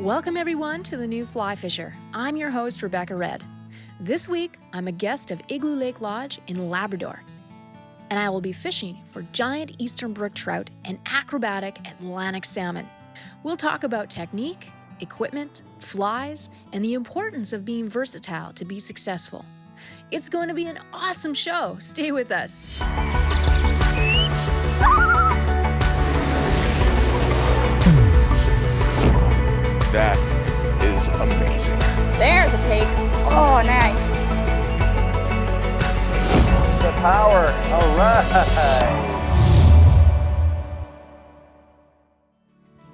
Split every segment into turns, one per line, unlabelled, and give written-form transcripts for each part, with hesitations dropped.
Welcome everyone to the New Fly Fisher. I'm your host, Rebecca Red. This week, I'm a guest of Igloo Lake Lodge in Labrador, and I will be fishing for giant eastern brook trout and acrobatic Atlantic salmon. We'll talk about technique, equipment, flies, and the importance of being versatile to be successful. It's going to be an awesome show. Stay with us.
That is amazing.
There's a take. Oh, nice.
The power. All right.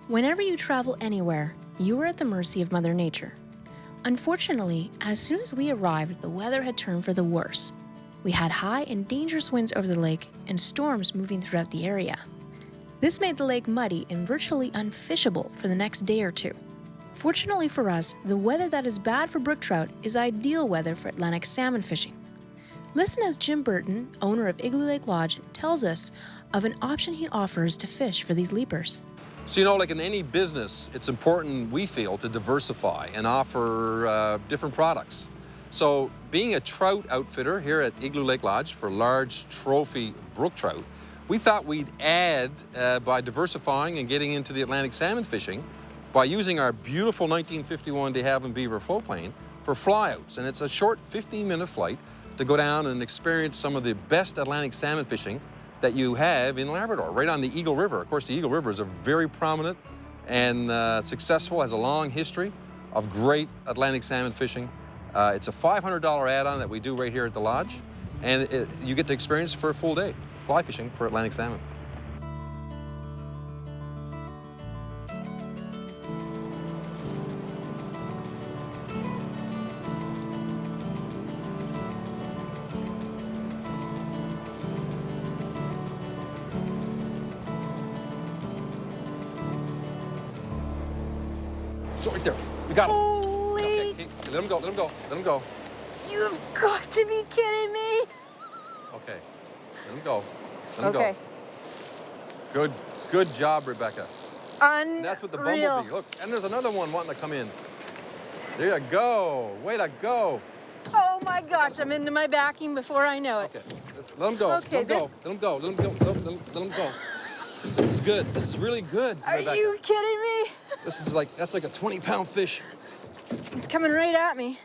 Whenever you travel anywhere, you are at the mercy of Mother Nature. Unfortunately, as soon as we arrived, the weather had turned for the worse. We had high and dangerous winds over the lake and storms moving throughout the area. This made the lake muddy and virtually unfishable for the next day or two. Fortunately for us, the weather that is bad for brook trout is ideal weather for Atlantic salmon fishing. Listen as Jim Burton, owner of Igloo Lake Lodge, tells us of an option he offers to fish for these leapers.
So, like in any business, it's important, we feel, to diversify and offer different products. So being a trout outfitter here at Igloo Lake Lodge for large trophy brook trout, we thought we'd add by diversifying and getting into the Atlantic salmon fishing by using our beautiful 1951 de Havilland Beaver floatplane for flyouts. And it's a short 15-minute flight to go down and experience some of the best Atlantic salmon fishing that you have in Labrador, right on the Eagle River. Of course, the Eagle River is a very prominent and successful, has a long history of great Atlantic salmon fishing. It's a $500 add-on that we do right here at the lodge, and you get to experience for a full day fly fishing for Atlantic salmon. So right there, we got him.
Holy.
Okay, let him go, let him go, let him go.
You've got to be kidding me.
Okay, let him go, let him
Okay.
go. Good job, Rebecca.
Unreal.
That's what the bumblebee, look, and there's another one wanting to come in. There you go, way to go.
Oh my gosh, I'm into my backing before I know it.
Okay, let him go,
Okay,
let him go, let him go, let him go. This is good, this is really good,
Are
Rebecca.
you kidding me?
This is like, that's like a 20-pound fish.
He's coming right at me.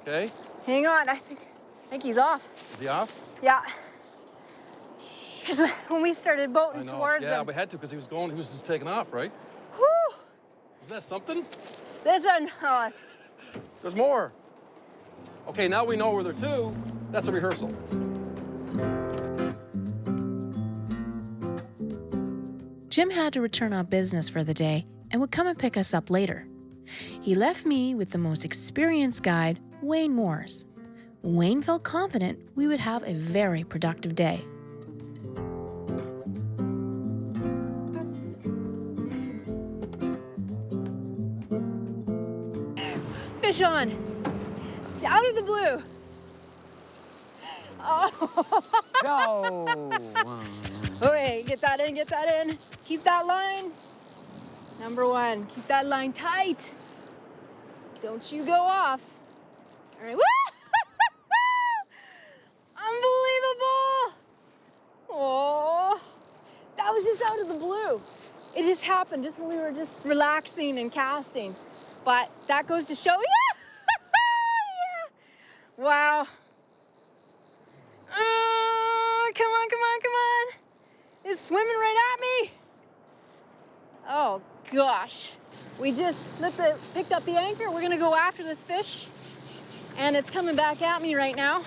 Okay,
Hang on, I think he's off.
is he off?
Yeah. Because when we started boating towards
yeah,
him.
we had to because he was just taking off, right?
Whew,
Is that something?
this one,
There's more. Okay, now we know where they're to. That's a rehearsal.
Jim had to return on business for the day and would come and pick us up later. He left me with the most experienced guide, Wayne Moores. Wayne felt confident we would have a very productive day. Fish on! Out of the blue! Oh!
No.
Okay, get that in. Keep that line. Number one, keep that line tight. Don't you go off. All right, woo! Unbelievable! Oh, that was just out of the blue. It just happened just when we were just relaxing and casting. But that goes to show, yeah! Yeah! Wow. Come on. It's swimming right at me. Oh gosh. We just picked up the anchor. We're gonna go after this fish. And it's coming back at me right now.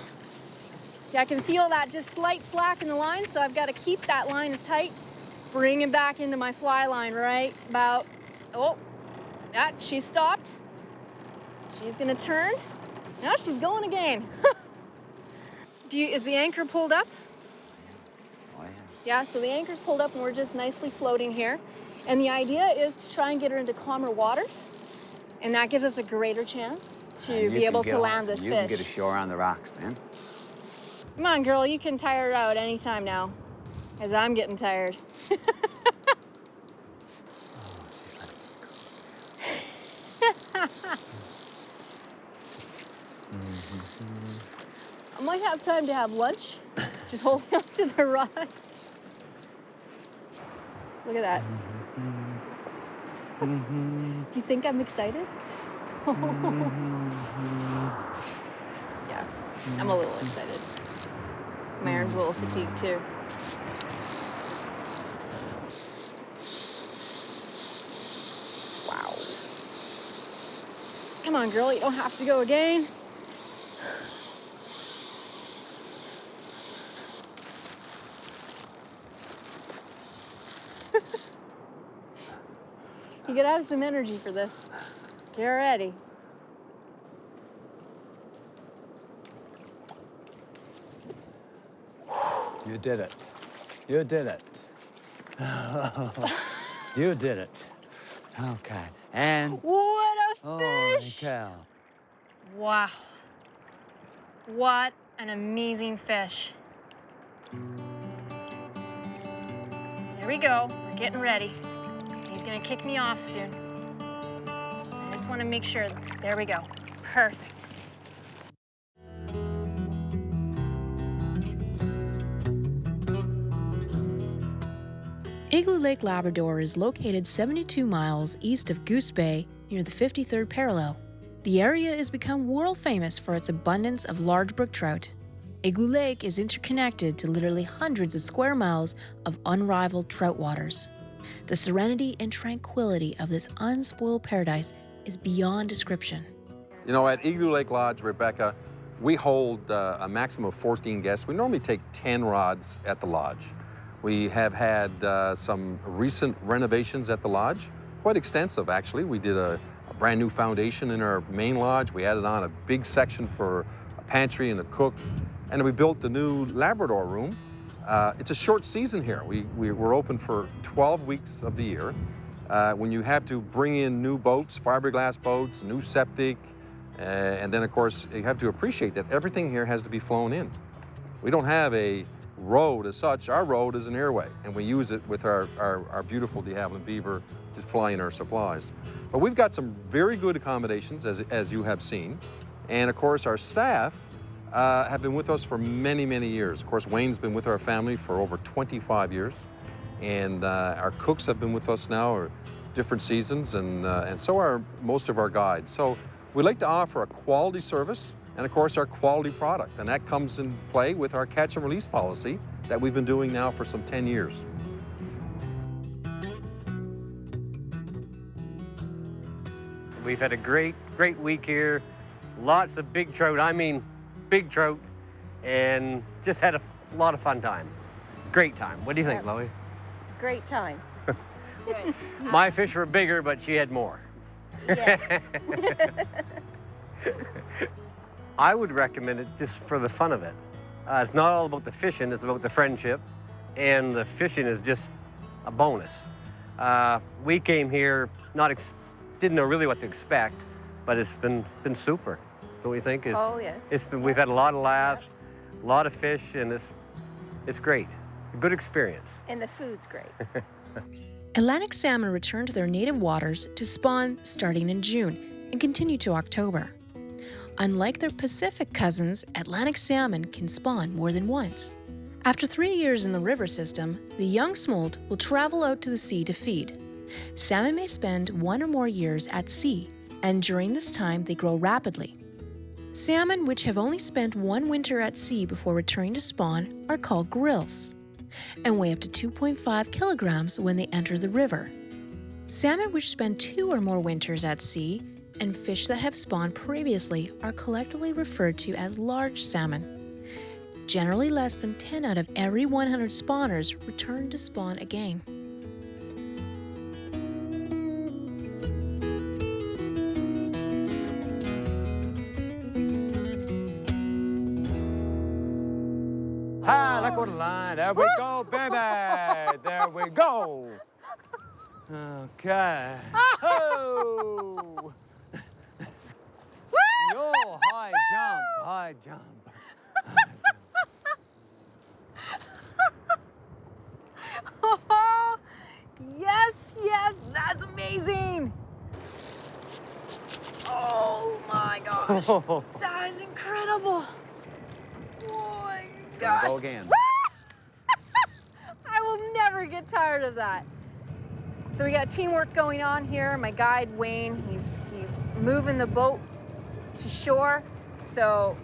See, I can feel that just slight slack in the line, so I've gotta keep that line as tight. Bring it back into my fly line right about, she stopped. She's gonna turn. Now she's going again. Is the anchor pulled up?
Oh, yeah.
Yeah, so the anchor's pulled up and we're just nicely floating here. And the idea is to try and get her into calmer waters. And that gives us a greater chance to be able to land this fish.
You can get ashore on the rocks then.
Come on, girl, you can tire her out anytime now, as I'm getting tired. might have time to have lunch. Just holding up to the rod. Look at that. Do you think I'm excited? Yeah, I'm a little excited. My arm's a little fatigued too. Wow. Come on, girl, you don't have to go again. You gotta have some energy for this. Get ready.
You did it. You did it. You did it. Okay. And
What a
holy
fish!
cow.
Wow. What an amazing fish. Here we go. We're getting ready. He's gonna kick me off soon. I just want to make sure. There we go. Perfect. Igloo Lake, Labrador is located 72 miles east of Goose Bay near the 53rd parallel. The area has become world famous for its abundance of large brook trout. Igloo Lake is interconnected to literally hundreds of square miles of unrivaled trout waters. The serenity and tranquility of this unspoiled paradise is beyond description.
You know, at Igloo Lake Lodge, Rebecca, we hold a maximum of 14 guests. We normally take 10 rods at the lodge. We have had some recent renovations at the lodge, quite extensive actually. We did a brand new foundation in our main lodge. We added on a big section for a pantry and a cook, and we built the new Labrador room. It's a short season here. We're open for 12 weeks of the year. When you have to bring in new boats, fiberglass boats, new septic, and then of course you have to appreciate that everything here has to be flown in. We don't have a road as such. Our road is an airway, and we use it with our beautiful de Havilland Beaver to fly in our supplies. But we've got some very good accommodations, as you have seen. And of course, our staff have been with us for many, many years. Of course, Wayne's been with our family for over 25 years. And our cooks have been with us now for different seasons, and so are most of our guides. So we like to offer a quality service and of course our quality product. And that comes in play with our catch and release policy that we've been doing now for some 10 years.
We've had a great week here. Lots of big trout, I mean big trout, and just had a lot of fun time. Great time. What do you think, Chloe?
Great time. Good.
My fish were bigger, but she had more.
Yes.
I would recommend it just for the fun of it. It's not all about the fishing, it's about the friendship, and the fishing is just a bonus. We came here, didn't know really what to expect, but it's been super. Don't we think?
Oh, yes.
We've had a lot of laughs, a lot of fish, and it's great. A good experience.
And the food's great.
Atlantic salmon return to their native waters to spawn starting in June and continue to October. Unlike their Pacific cousins, Atlantic salmon can spawn more than once. After 3 years in the river system, the young smolt will travel out to the sea to feed. Salmon may spend 1 or more years at sea, and during this time they grow rapidly. Salmon which have only spent 1 winter at sea before returning to spawn are called grills, and weigh up to 2.5 kilograms when they enter the river. Salmon which spend 2 or more winters at sea and fish that have spawned previously are collectively referred to as large salmon. Generally less than 10 out of every 100 spawners return to spawn again.
Hi, let go of the line. There we go, baby. There we go. Okay. Oh. Yo, high jump, high jump.
Oh, yes, that's amazing. Oh my gosh, that is incredible.
Gonna
gosh.
go again.
I will never get tired of that. So we got teamwork going on here. My guide, Wayne, he's moving the boat to shore. So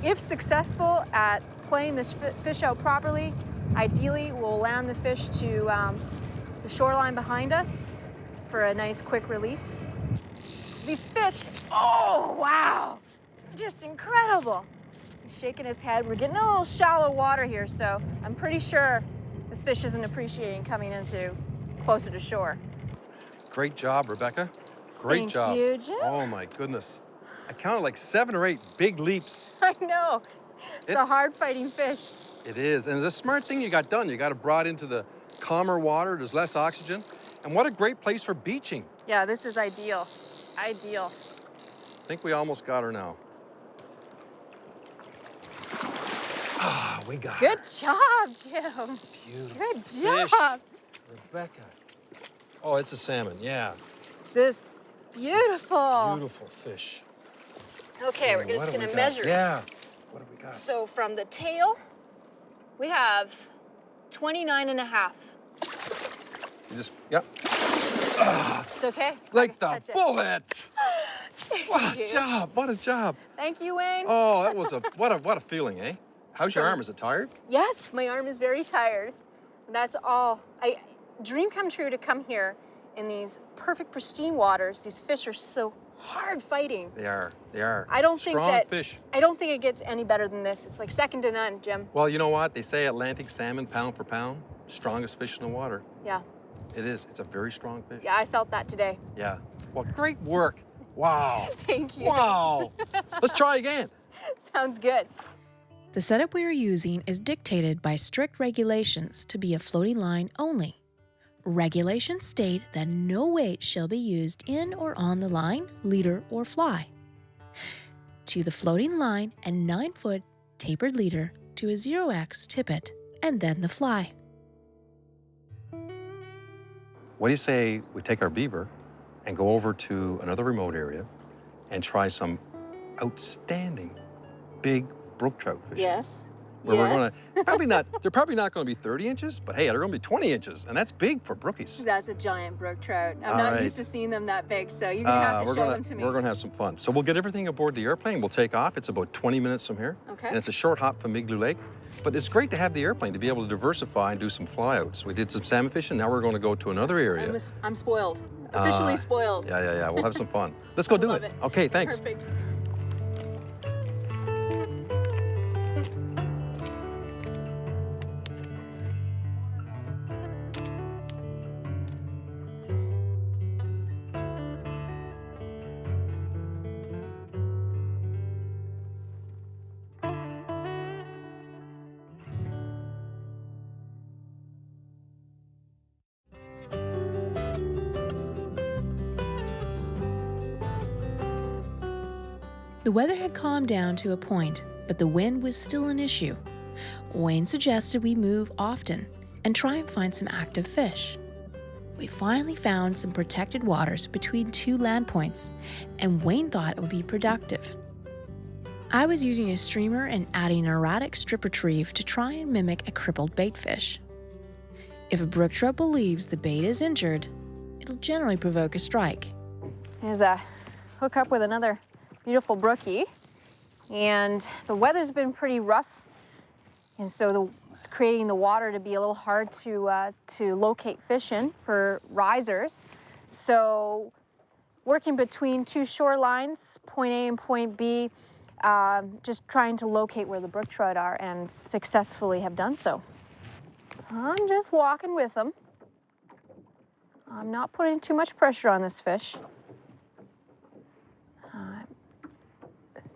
if successful at playing this fish out properly, ideally we'll land the fish to the shoreline behind us for a nice quick release. These fish, oh wow, just incredible. He's shaking his head. We're getting a little shallow water here, so I'm pretty sure this fish isn't appreciating coming into closer to shore.
Great job, Rebecca. Great job.
Thank you, Jim.
Oh my goodness. I counted like 7 or 8 big leaps.
I know. It's a hard fighting fish.
It is, and it's a smart thing you got done. You got it brought into the calmer water. There's less oxygen. And what a great place for beaching.
Yeah, this is ideal. Ideal.
I think we almost got her now. Ah, we got her.
Good job, Jim.
Beautiful
Good
fish.
job.
Rebecca. Oh, it's a salmon, yeah.
This beautiful.
Beautiful fish.
Okay, we're
What
just
have we
gonna
got?
measure it.
Yeah. What have we got?
So from the tail, we have 29 and a half.
You just, yep.
It's okay.
Like
Okay,
the
touch it.
bullet. What a
you.
job, what a job.
Thank you, Wayne.
Oh, that was what a feeling, eh? How's your arm? Is it tired?
Yes, my arm is very tired. That's all. Dream come true to come here in these perfect pristine waters. These fish are so hard fighting.
They are, they are.
I don't think
Strong
that
fish.
I don't think it gets any better than this. It's like second to none, Jim.
Well, you know what? They say Atlantic salmon, pound for pound, strongest fish in the water.
Yeah.
It is. It's a very strong fish.
Yeah, I felt that today.
Yeah. Well, great work. Wow.
Thank you.
Wow. Let's try again.
Sounds good.
The setup we are using is dictated by strict regulations to be a floating line only. Regulations state that no weight shall be used in or on the line, leader, or fly. To the floating line and 9-foot tapered leader to a 0x tippet, and then the fly.
What do you say we take our beaver and go over to another remote area and try some outstanding big brook trout fishing?
Yes.
Where we're gonna they're probably not gonna be 30 inches, but hey, they're gonna be 20 inches, and that's big for brookies.
That's a giant brook trout. I'm
All
not
right.
used to seeing them that big, so you're gonna have to show them to me.
We're gonna have some fun. So we'll get everything aboard the airplane, we'll take off. It's about 20 minutes from here.
Okay.
And it's a short hop from Igloo Lake. But it's great to have the airplane to be able to diversify and do some flyouts. We did some salmon fishing, now we're gonna go to another area.
I'm spoiled. Officially spoiled.
Yeah. We'll have some fun. Let's go do
Love
it.
it.
Okay, thanks.
Perfect.
The weather had calmed down to a point, but the wind was still an issue. Wayne suggested we move often and try and find some active fish. We finally found some protected waters between 2 land points, and Wayne thought it would be productive. I was using a streamer and adding an erratic strip retrieve to try and mimic a crippled baitfish. If a brook trout believes the bait is injured, it'll generally provoke a strike.
There's a hook up with another beautiful brookie, and the weather's been pretty rough, and so it's creating the water to be a little hard to locate fish in for risers. So working between 2 shorelines, point A and point B, just trying to locate where the brook trout are, and successfully have done so. I'm just walking with them. I'm not putting too much pressure on this fish.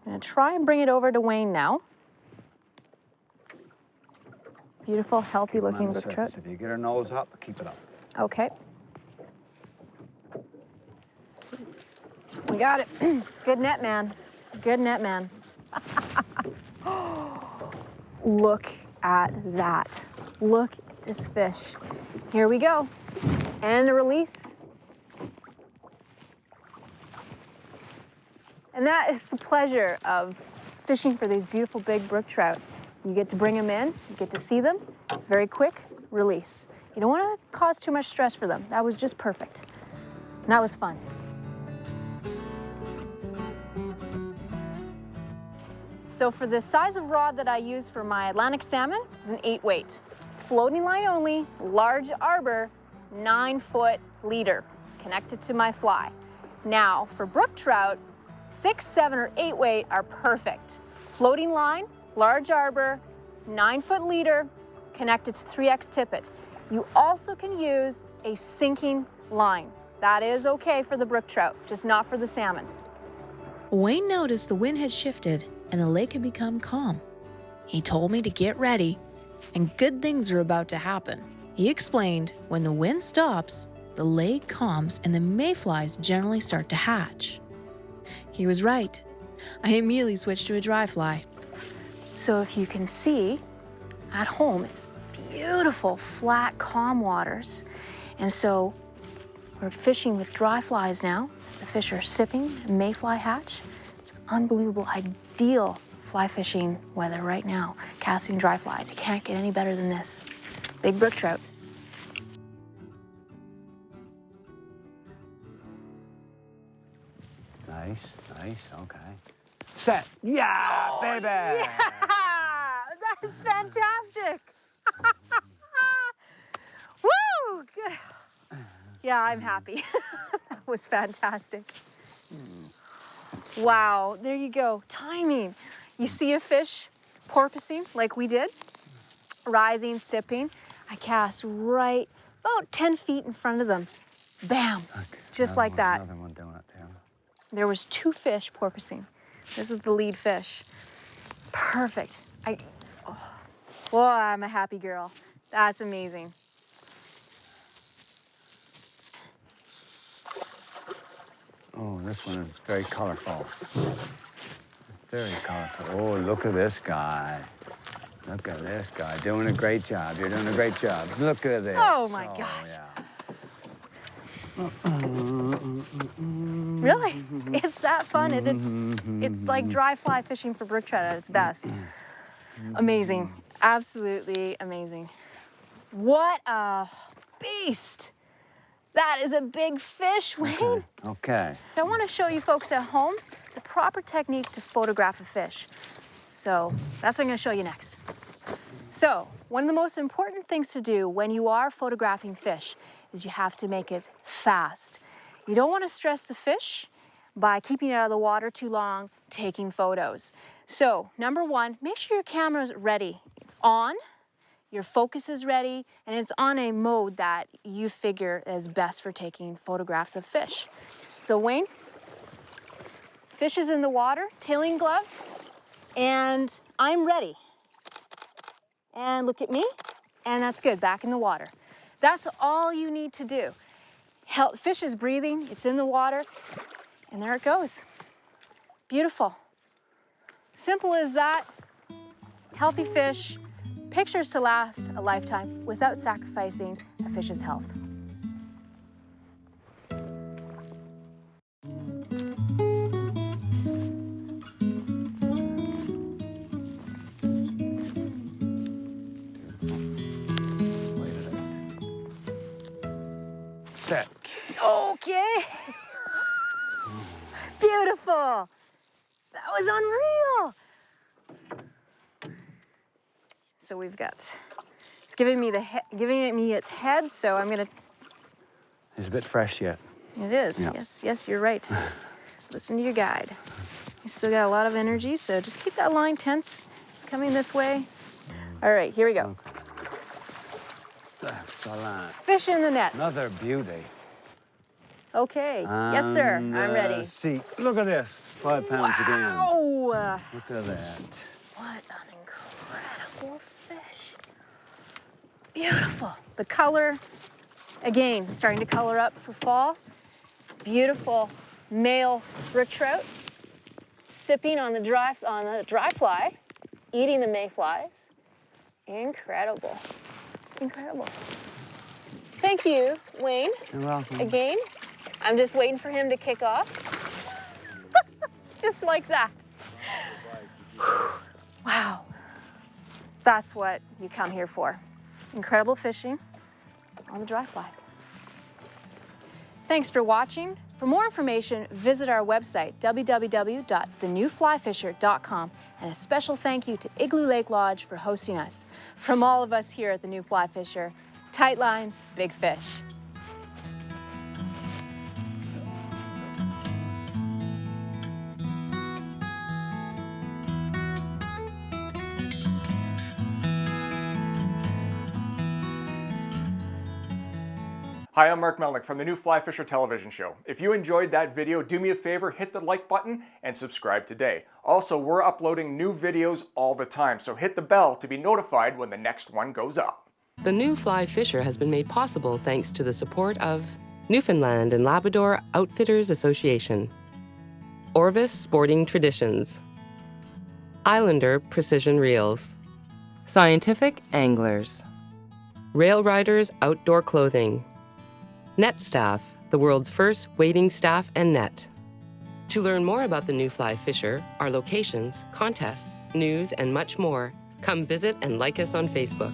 I'm gonna try and bring it over to Wayne now. Beautiful, healthy looking
On the
brook trout.
surface. If you get her nose up, keep it up.
Okay. We got it. Good net, man. Good net, man. Look at that. Look at this fish. Here we go. And a release. And that is the pleasure of fishing for these beautiful big brook trout. You get to bring them in, you get to see them, very quick release. You don't want to cause too much stress for them. That was just perfect. And that was fun. So for the size of rod that I use for my Atlantic salmon, is an 8-weight. Floating line only, large arbor, 9-foot leader, connected to my fly. Now, for brook trout, 6, 7, or 8-weight are perfect. Floating line, large arbor, 9-foot leader, connected to 3X tippet. You also can use a sinking line. That is okay for the brook trout, just not for the salmon.
Wayne noticed the wind had shifted and the lake had become calm. He told me to get ready, and good things are about to happen. He explained when the wind stops, the lake calms and the mayflies generally start to hatch. He was right. I immediately switched to a dry fly. So if you can see, at home, it's beautiful, flat, calm waters. And so we're fishing with dry flies now. The fish are sipping, mayfly hatch. It's unbelievable, ideal fly fishing weather right now. Casting dry flies. You can't get any better than this. Big brook trout.
Nice, okay. Set. Yeah, baby.
Yeah, that is fantastic. Woo! Good. Yeah, I'm happy. That was fantastic. Wow, there you go. Timing. You see a fish porpoising like we did, rising, sipping. I cast right about 10 feet in front of them. Bam, just like that.
Another one doing it, yeah.
There was 2 fish porpoising. This was the lead fish. Perfect. Well, I'm a happy girl. That's amazing.
Oh, this one is very colorful. Very colorful. Oh, look at this guy. Look at this guy doing a great job. You're doing a great job. Look at this.
Oh my gosh.
Yeah.
Really? It's that fun. It's like dry fly fishing for brook trout at its best. Amazing. Absolutely amazing. What a beast. That is a big fish, Wayne.
Okay.
I want to show you folks at home the proper technique to photograph a fish. So that's what I'm going to show you next. So one of the most important things to do when you are photographing fish is you have to make it fast. You don't want to stress the fish by keeping it out of the water too long, taking photos. So number 1, make sure your camera's ready. It's on, your focus is ready, and it's on a mode that you figure is best for taking photographs of fish. So Wayne, fish is in the water, tailing glove, and I'm ready. And look at me, and that's good, back in the water. That's all you need to do. Fish is breathing, it's in the water, and there it goes. Beautiful. Simple as that. Healthy fish, pictures to last a lifetime without sacrificing a fish's health.
Set.
Okay. Beautiful. That was unreal. So we've got, it's giving me its head, so I'm gonna.
It's a bit fresh yet.
It is,
Yeah.
yes, you're right. Listen to your guide. You still got a lot of energy, so just keep that line tense. It's coming this way. All right, here we go.
Excellent.
Fish in the net.
Another beauty.
Okay, yes sir, I'm ready.
See, look at this. 5 pounds again.
Wow!
Look at that.
What an incredible fish. Beautiful. The color, again, starting to color up for fall. Beautiful male brook trout sipping on the dry fly, eating the mayflies. Incredible. Incredible. Thank you, Wayne.
You're welcome.
Again, I'm just waiting for him to kick off. Just like that. Wow. That's what you come here for. Incredible fishing on the dry fly. Thanks for watching. For more information, visit our website, www.thenewflyfisher.com, and a special thank you to Igloo Lake Lodge for hosting us. From all of us here at the New Fly Fisher, tight lines, big fish.
Hi, I'm Mark Melnick from the New Fly Fisher television show. If you enjoyed that video, do me a favor, hit the like button and subscribe today. Also, we're uploading new videos all the time, so hit the bell to be notified when the next one goes up.
The New Fly Fisher has been made possible thanks to the support of Newfoundland and Labrador Outfitters Association, Orvis Sporting Traditions, Islander Precision Reels, Scientific Anglers, Rail Riders Outdoor Clothing, Net Staff, the world's first wading staff and net. To learn more about the New Fly Fisher, our locations, contests, news, and much more, come visit and like us on Facebook.